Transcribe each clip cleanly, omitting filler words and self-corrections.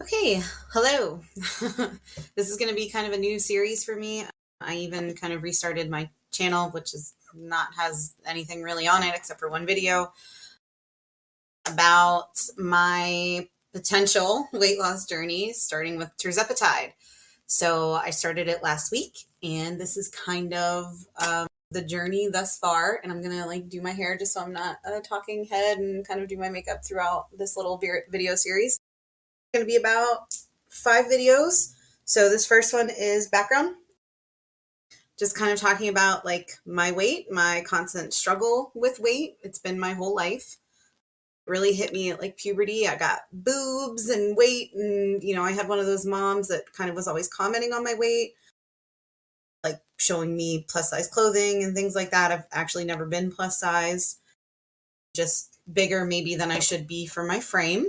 Okay, hello. This is going to be kind of a new series for me. I even kind of restarted my channel, which is not has anything really on it except for one video about my potential weight loss journey, starting with Tirzepatide. So I started it last week, and this is kind of the journey thus far. And I'm gonna do my hair just so I'm not a talking head, and kind of do my makeup throughout this little video series. Going to be about 5 videos. So this first one is background, just kind of talking about my weight, my constant struggle with weight. It's been my whole life. It really hit me at puberty. I got boobs and weight, and I had one of those moms that kind of was always commenting on my weight, like showing me plus size clothing and things like that. I've actually never been plus size, just bigger maybe than I should be for my frame.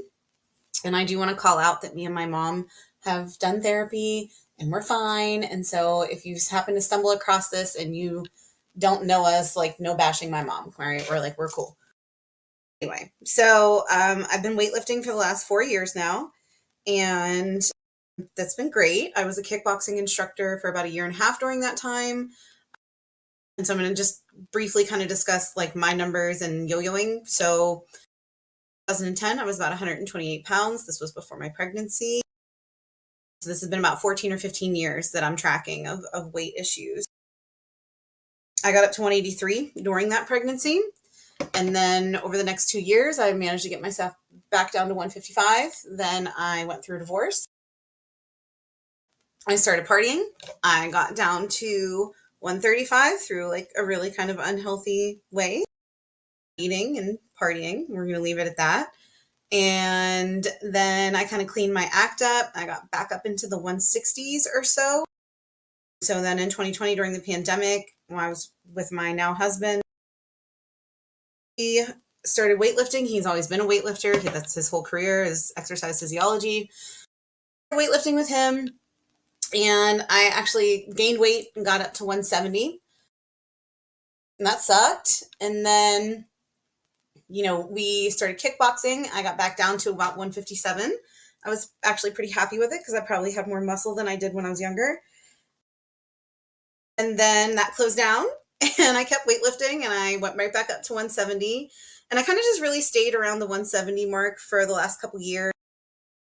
And I do want to call out that me and my mom have done therapy and we're fine. And so if you happen to stumble across this and you don't know us, no bashing my mom, all right? We're cool. Anyway, so I've been weightlifting for the last 4 years now, and that's been great. I was a kickboxing instructor for about 1.5 years during that time. And so I'm going to just briefly kind of discuss my numbers and yo-yoing. So 2010, I was about 128 pounds. This was before my pregnancy. So this has been about 14 or 15 years that I'm tracking of weight issues. I got up to 183 during that pregnancy. And then over the next 2 years, I managed to get myself back down to 155. Then I went through a divorce. I started partying. I got down to 135 through a really kind of unhealthy way. Eating and partying. We're going to leave it at that. And then I kind of cleaned my act up. I got back up into the 160s or so. So then in 2020, during the pandemic, when I was with my now husband, he started weightlifting. He's always been a weightlifter. That's his whole career, is exercise physiology. Weightlifting with him. And I actually gained weight and got up to 170. And that sucked. And then we started kickboxing. I got back down to about 157. I was actually pretty happy with it because I probably had more muscle than I did when I was younger. And then that closed down and I kept weightlifting and I went right back up to 170. And I kind of just really stayed around the 170 mark for the last couple years.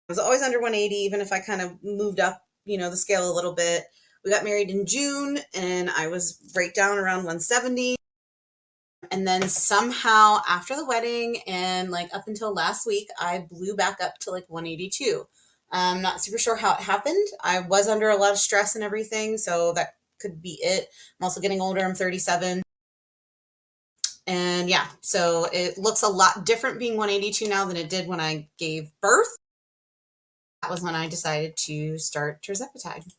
I was always under 180, even if I kind of moved up, the scale a little bit. We got married in June and I was right down around 170. And then somehow after the wedding and up until last week, I blew back up to 182. I'm not super sure how it happened. I was under a lot of stress and everything, so that could be it. I'm also getting older. I'm 37. And yeah, so it looks a lot different being 182 now than it did when I gave birth. That was when I decided to start Tirzepatide.